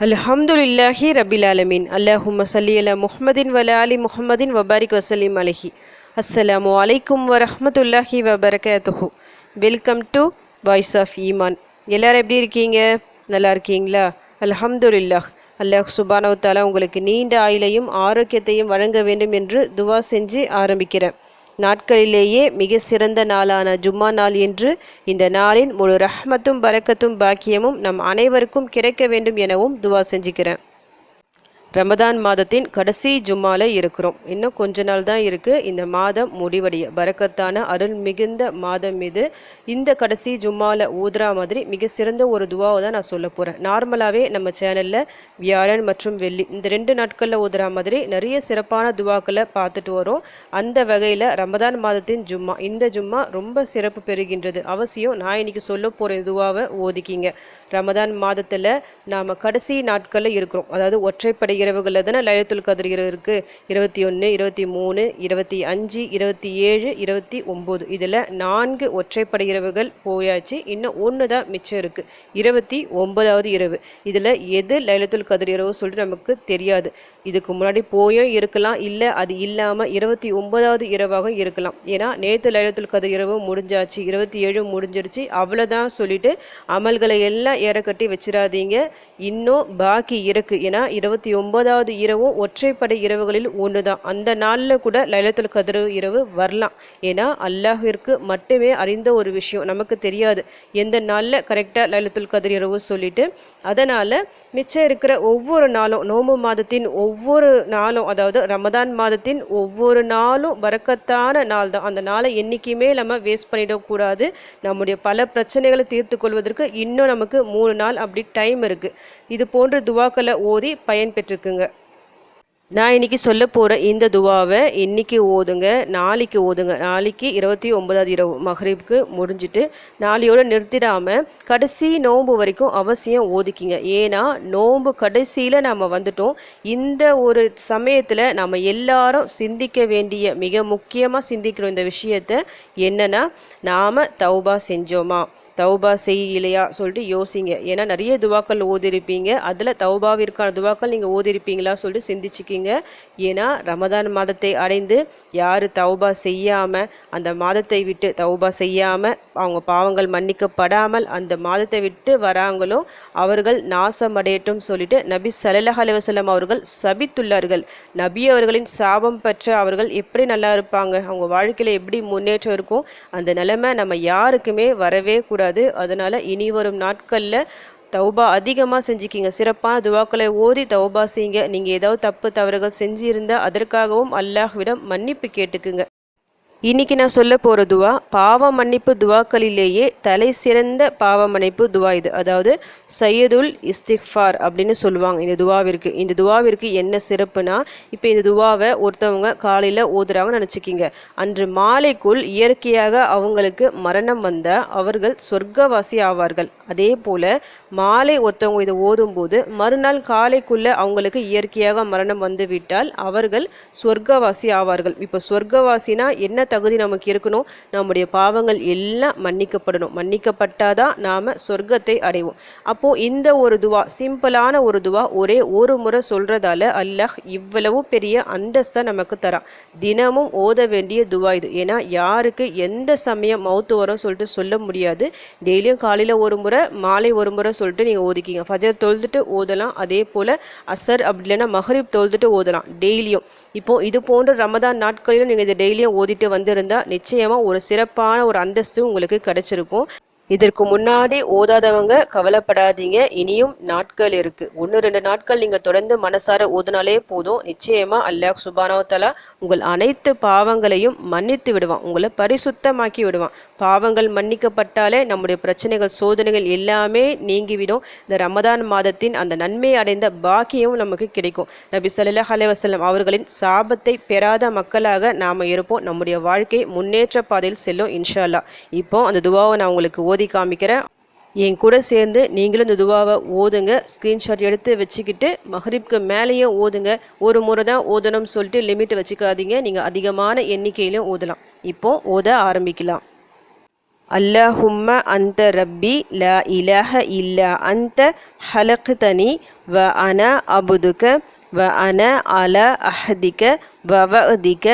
அல்ஹம்துலில்லாஹி ரபில் ஆலமீன். அல்லாஹும்ம சல்லி அலா முஹம்மதின் வல அலி முஹம்மதின் வபாரிக் வசலிம் அலஹி. அஸ்ஸலாமு அலைக்கும் வரஹ்மத்துல்லாஹி வபரகாத்துஹு. வெல்கம் டு வாய்ஸ் ஆஃப் ஈமான். எல்லாரும் எப்படி இருக்கீங்க? நல்லா இருக்கீங்களா? அல்ஹம்துலில்லாஹ். அல்லாஹ் சுப்ஹானஹு வ தஆலா உங்களுக்கு நீண்ட ஆயுளையும் ஆரோக்கியத்தையும் வழங்க வேண்டும் என்று துவா செஞ்சு ஆரம்பிக்கிறேன். நாட்களிலேயே மிக சிறந்த நாளான ஜும்மா நாள் என்று இந்த நாளின் முழு ரஹ்மத்தும் பரக்கத்தும் பாக்கியமும் நம் அனைவருக்கும் கிடைக்க வேண்டும் எனவும் துவா செஞ்சுக்கிறேன். ரமதான் மாதத்தின் கடைசி ஜும்மால இருக்கிறோம். இன்னும் கொஞ்ச நாள் தான் இருக்குது இந்த மாதம் முடிவடைய. பரக்கத்தான அருள் மிகுந்த மாதம் இது. இந்த கடைசி ஜும்மாவில் ஊதுறா மாதிரி மிக சிறந்த ஒரு துவாவை தான் நான் சொல்ல போகிறேன். நார்மலாகவே நம்ம சேனலில் வியாழன் மற்றும் வெள்ளி இந்த 2 நாட்களில் ஊதுறா மாதிரி நிறைய சிறப்பான துவாக்களை பார்த்துட்டு வரோம். அந்த வகையில் ரமதான் மாதத்தின் ஜும்மா, இந்த ஜும்மா ரொம்ப சிறப்பு பெறுகின்றது. அவசியம் நான் இன்னைக்கு சொல்ல போகிற துவாவை ஓதிக்கிங்க. ரமதான் மாதத்தில் நாம் கடைசி நாட்களில் இருக்கிறோம். அதாவது ஒற்றைப்படை இரவுகளில் தானே லைலத்துல் கத்ர் இரவு இருக்குது. 21, 23, 25, 27, 29 இதில் 4 ஒற்றைப்படை இரவுகள் போயாச்சு. இன்னும் 1 தான் மிச்சம் இருக்குது, 29வது இரவு. இதில் எது லைலத்துல் கத்ர் இரவு சொல்லிட்டு நமக்கு தெரியாது. இதுக்கு முன்னாடி போயும் இருக்கலாம், இல்லை அது இல்லாமல் 29வது இரவாக இருக்கலாம். ஏன்னா நேற்று லைலத்துல் கத்ர் இரவு முடிஞ்சாச்சு, 27 முடிஞ்சிருச்சு, அவ்வளோதான் சொல்லிட்டு அமல்களை எல்லாம் ஏறக்கட்டி வச்சிடாதீங்க. இன்னும் பாக்கி இருக்குது. ஏன்னா 29வது இரவும் ஒற்றைப்படை இரவுகளில் ஒன்று தான். அந்த நாளில் கூட லைலத்துல் கத்ர் இரவு வரலாம். ஏன்னா அல்லாஹிற்கு மட்டுமே அறிந்த ஒரு விஷயம், நமக்கு தெரியாது எந்த நாளில் கரெக்டாக லைலத்துல் கத்ர் இரவு சொல்லிட்டு. அதனால் மிச்சம் இருக்கிற ஒவ்வொரு நாளும், நோம்பு மாதத்தின் ஒவ்வொரு நாளும், அதாவது ரமதான் மாதத்தின் ஒவ்வொரு நாளும் பரக்கத்தான நாள் தான். அந்த நாளை என்றைக்குமே நம்ம வேஸ்ட் பண்ணிடக்கூடாது. நம்முடைய பல பிரச்சனைகளை தீர்த்து கொள்வதற்கு இன்னும் நமக்கு 3 நாள் அப்படி டைம் இருக்குது. இது போன்ற துவாக்களை ஓதி பயன் பெற்றுக்குங்க. நான் இன்றைக்கி சொல்ல போகிற இந்த துவாவை இன்றைக்கி ஓதுங்க, நாளைக்கு ஓதுங்க. நாளைக்கு 29வது இரவு மஹ்ரிப்க்கு முடிஞ்சிட்டு நாளையோடு நிறுத்திடாமல் கடைசி நோன்பு வரைக்கும் அவசியம் ஓதிக்கிங்க. ஏன்னா நோன்பு கடைசியில் நாம் வந்துட்டோம். இந்த ஒரு சமயத்தில் நம்ம எல்லாரும் சிந்திக்க வேண்டிய, மிக முக்கியமாக சிந்திக்கணும் இந்த விஷயத்தை என்னென்னா, நாம் தௌபா செஞ்சோமா, தௌபா செய்யலையா சொல்லிட்டு யோசிங்க. ஏன்னா நிறைய துவாக்கள் ஓதிருப்பீங்க, அதில் தௌபாவிற்கான துவாக்கள் நீங்கள் ஓதிருப்பீங்களா சொல்லிட்டு சிந்திச்சுக்கிங்க. ஏன்னா ரமதான் மாதத்தை அடைந்து யார் தௌபா செய்யாமல், அந்த மாதத்தை விட்டு தௌபா செய்யாமல், அவங்க பாவங்கள் மன்னிக்கப்படாமல் அந்த மாதத்தை விட்டு வராங்களோ அவர்கள் நாசமடையட்டும் சொல்லிட்டு நபி ஸல்லல்லாஹு அலைஹி வஸல்லம் அவர்கள் சபித்துள்ளார்கள். நபி அவர்களின் சாபம் பெற்ற அவர்கள் எப்படி நல்லா இருப்பாங்க, அவங்க வாழ்க்கையில் எப்படி முன்னேற்றம் இருக்கும், அந்த நிலைமை நம்ம யாருக்குமே வரவே கூடாது. அதனால இனி வரும் நாட்களில் தௌபா அதிகமாக செஞ்சுக்கிங்க. சிறப்பான துவாக்களை ஓதி தௌபா செய்யுங்க. நீங்கள் ஏதாவது தப்பு தவறுகள் செஞ்சிருந்தால் அதற்காகவும் அல்லாஹ்விடம் மன்னிப்பு கேட்டுக்குங்க. இன்றைக்கி நான் சொல்ல போகிற துவா பாவ மன்னிப்பு துவாக்களிலேயே தலை சிறந்த பாவ மன்னிப்பு துவா இது. அதாவது சையதுல் இஸ்திக்ஃபார் அப்படின்னு சொல்லுவாங்க இந்த துவாவிற்கு. இந்த துவாவிற்கு என்ன சிறப்புனா, இப்போ இந்த துவாவை ஒருத்தவங்க காலையில் ஓதுறாங்கன்னு நினச்சிக்கிங்க. அன்று மாலைக்குள் இயற்கையாக அவங்களுக்கு மரணம் வந்தால் அவர்கள் சொர்க்கவாசி ஆவார்கள். அதே போல் மாலை ஒருத்தவங்க இதை ஓதும்போது மறுநாள் காலைக்குள்ளே அவங்களுக்கு இயற்கையாக மரணம் வந்து விட்டால் அவர்கள் சொர்க்கவாசி ஆவார்கள். இப்போ சொர்க்கவாசினா என்ன தகுதி நமக்கு இருக்கணும்? நம்முடைய பாவங்கள் எல்லாம் மன்னிக்கப்படணும். மன்னிக்கப்பட்டாதான் நாம் சொர்க்கத்தை அடைவோம். அப்போது இந்த ஒரு துவா, சிம்பிளான ஒரு துவா, ஒரே ஒரு முறை சொல்கிறதால அல்லாஹ் இவ்வளவு பெரிய அந்தஸ்தை நமக்கு தரான். தினமும் ஓத வேண்டிய துவா இது. ஏன்னா யாருக்கு எந்த சமயம் மௌத்து வரும் சொல்லிட்டு சொல்ல முடியாது. டெய்லியும் காலையில் ஒரு முறை, மாலை ஒரு முறை சொல்லிட்டு நீங்கள் ஓதிக்கிங்க. ஃபஜர் தொழுதுட்டு ஓதலாம், அதே போல் அசர் அப்படி இல்லைன்னா மஹ்ரிப் தொழுதுட்டு ஓதலாம் டெய்லியும். இப்போது இது போன்ற ரமதான் நாட்களிலும் நீங்கள் இதை டெய்லியும் ஓதிட்டு வந்திருந்தால் நிச்சயமாக ஒரு சிறப்பான ஒரு அந்தஸ்து உங்களுக்கு கிடைச்சிருக்கும். இதற்கு முன்னாடி ஓதாதவங்க கவலைப்படாதீங்க, இனியும் நாட்கள் இருக்குது. 1-2 நாட்கள் நீங்கள் தொடர்ந்து மனசார ஓதுனாலே போதும். நிச்சயமாக அல்லாஹ் சுப்ஹானஹு வ தஆலா உங்கள் அனைத்து பாவங்களையும் மன்னித்து விடுவான், உங்களை பரிசுத்தமாக்கி விடுவான். பாவங்கள் மன்னிக்கப்பட்டாலே நம்முடைய பிரச்சனைகள், சோதனைகள் எல்லாமே நீங்கிவிடும். இந்த ரமதான் மாதத்தின் அந்த நன்மை அடைந்த பாக்கியம் நமக்கு கிடைக்கும். நபி ஸல்லல்லாஹு அலைஹி வஸல்லம் அவர்களின் சாபத்தை பெறாத மக்களாக நாம் இருப்போம். நம்முடைய வாழ்க்கை முன்னேற்ற பாதையில் செல்லும் இன்ஷா அல்லாஹ். இப்போ அந்த துவாவை நான் உங்களுக்கு ஓதி காமிக்கிறேன். என் கூட சேர்ந்து நீங்களும் இந்த துவாவை ஓதுங்க. ஸ்க்ரீன்ஷாட் எடுத்து வச்சுக்கிட்டு மஹ்ரிப்க்கு மேலேயே ஓதுங்க. ஒரு முறை தான் ஓதணும்னு சொல்லிட்டு லிமிட் வச்சுக்காதீங்க. நீங்கள் அதிகமான எண்ணிக்கையிலும் ஓதலாம். இப்போ ஓத ஆரம்பிக்கலாம். اللهم أنت ربي لا إله إلا أنت خلقتني وأنا عبدك وأنا على عهدك ووعدك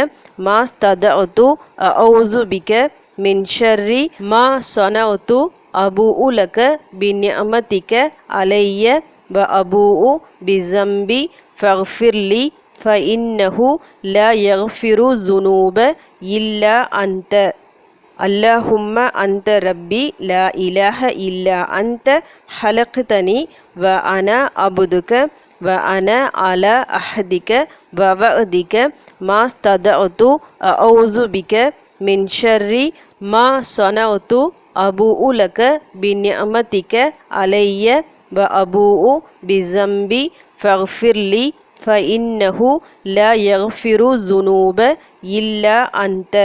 ما استطعت أعوذ بك من شر ما صنعت أبوء لك بنعمتك علي وأبوء بذنبي فاغفر لي فإنه لا يغفر الذنوب إلا أنت اللهم أنت ربي لا إله إلا أنت خلقتني وأنا عبدك وأنا على عهدك ووعدك ما استطعت أعوذ بك من شر ما صنعت أبوء لك بنعمتك علي وأبوء بذنبي فاغفر لي فإنه لا يغفر الذنوب إلا أنت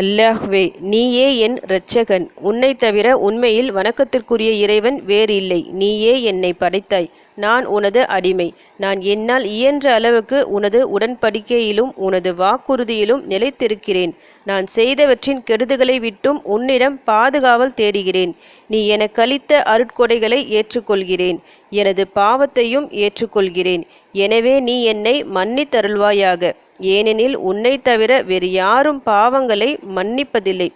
அல்லாஹ்வே, நீயே என் இரட்சகன். உன்னை தவிர உண்மையில் வணக்கத்திற்குரிய இறைவன் வேறு இல்லை. நீயே என்னை படைத்தாய். நான் உனது அடிமை. நான் என்னால் இயன்ற அளவுக்கு உனது உடன்படிக்கையிலும் உனது வாக்குறுதியிலும் நிலைத்திருக்கிறேன். நான் செய்தவற்றின் கெடுதிகளை விட்டும் உன்னிடம் பாதுகாவல் தேடுகிறேன். நீ எனக்கு அளித்த அருட்கொடைகளை ஏற்றுக்கொள்கிறேன். எனது பாவத்தையும் ஏற்றுக்கொள்கிறேன். எனவே நீ என்னை மன்னித்தருள்வாயாக. ஏனெனில் உன்னை தவிர வேறு யாரும் பாவங்களை மன்னிப்பதில்லை.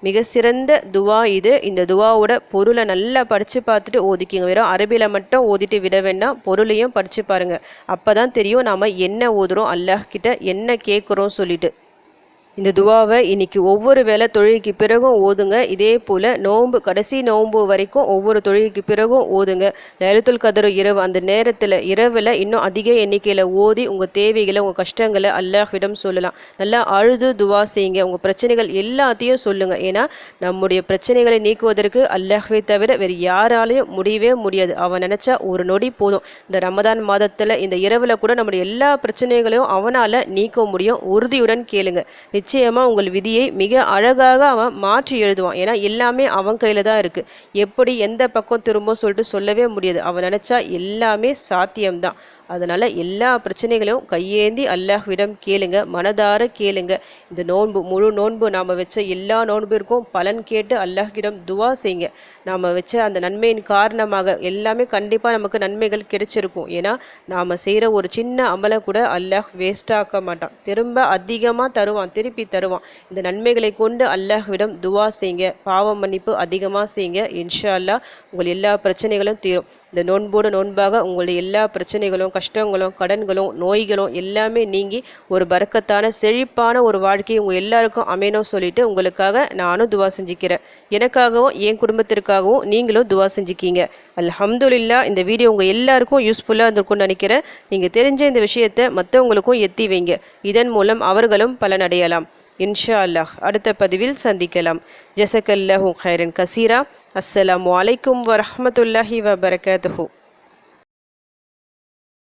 மிக சிறந்த துவா இது. இந்த துவாவோட பொருளை நல்லா படித்து பார்த்துட்டு ஓதிக்கிங்க. வெறும் அரபியில் மட்டும் ஓதிட்டு விட வேண்டாம், பொருளையும் படித்து பாருங்கள். அப்போ தான் தெரியும் நாம் என்ன ஓதுறோம், அல்லாஹ் கிட்ட என்ன கேட்குறோம் சொல்லிட்டு. இந்த துவாவை இன்னைக்கு ஒவ்வொரு வேளை தொழுகைக்கு பிறகும் ஓதுங்க. இதே போல் நோன்பு கடைசி நோன்பு வரைக்கும் ஒவ்வொரு தொழுகைக்கு பிறகும் ஓதுங்க. லைலத்துல் கத்ர் இரவு அந்த நேரத்தில் இரவில் இன்னும் அதிக எண்ணிக்கையில் ஓதி உங்கள் தேவைகளை உங்கள் கஷ்டங்களை அல்லாஹ்விடம் சொல்லலாம். நல்லா அழுது துவா செய்யுங்க. உங்கள் பிரச்சனைகள் எல்லாத்தையும் சொல்லுங்கள். ஏன்னா நம்முடைய பிரச்சனைகளை நீக்குவதற்கு அல்லாஹ்வை தவிர வேறு யாராலையும் முடியவே முடியாது. அவன் நினச்சா ஒரு நொடி போதும். இந்த ரமதான் மாதத்தில் இந்த இரவில் கூட நம்முடைய எல்லா பிரச்சனைகளையும் அவனால் நீக்க முடியும். உறுதியுடன் கேளுங்க. நிச்சயமாக உங்கள் விதியை மிக அழகாக அவன் மாற்றி எழுதுவான். ஏன்னா எல்லாமே அவன் கையில் தான் இருக்குது. எப்படி எந்த பக்கம் திரும்ப சொல்லிட்டு சொல்லவே முடியாது. அவன் நினச்சா எல்லாமே சாத்தியம்தான். அதனால் எல்லா பிரச்சனைகளையும் கையேந்தி அல்லாஹ்விடம் கேளுங்க, மனதார கேளுங்க. இந்த நோன்பு முழு நோன்பு நாம் வச்ச எல்லா நோன்பிற்கும் பலன் கேட்டு அல்லாஹ்விடம் துவா செய்யுங்க. நாம் வச்ச அந்த நன்மையின் காரணமாக எல்லாமே கண்டிப்பாக நமக்கு நன்மைகள் கிடைச்சிருக்கும். ஏன்னா நாம் செய்கிற ஒரு சின்ன அமலை கூட அல்லாஹ் வேஸ்டாக்க மாட்டான். திரும்ப அதிகமாக தருவான், திருப்பி தருவான். இந்த நன்மைகளை கொண்டு அல்லாஹ்விடம் துவா செய்யுங்க. பாவ மன்னிப்பு அதிகமாக செய்யுங்க. இன்ஷா அல்லாஹ் உங்கள் எல்லா பிரச்சனைகளும் தீரும். இந்த நோன்போடு நோன்பாக உங்களுடைய எல்லா பிரச்சனைகளும் கஷ்டங்களும் கடன்களும் நோய்களும் எல்லாமே நீங்கி ஒரு பரக்கத்தான செழிப்பான ஒரு வாழ்க்கையை உங்கள் எல்லாருக்கும் அமையணும் சொல்லிட்டு உங்களுக்காக நானும் துவா செஞ்சுக்கிறேன். எனக்காகவும் என் குடும்பத்திற்காகவும் நீங்களும் துவா செஞ்சுக்கிங்க. அல்ஹம்துலில்லாஹ். இந்த வீடியோ உங்கள் எல்லாருக்கும் யூஸ்ஃபுல்லாக இருந்திருக்கும்னு நினைக்கிறேன். நீங்கள் தெரிஞ்ச இந்த விஷயத்தை மற்றவங்களுக்கும் எத்தி வைங்க. இதன் மூலம் அவர்களும் பலனடையலாம். இன்ஷா அல்லாஹ். அடுத்த பதிவில் சந்திக்கலாம். ஜஸக்கல்லாஹு கைரன் கசீரா. அஸ்ஸலாமு அலைக்கும் வரஹ்மத்துல்லாஹி வபரகாத்துஹு.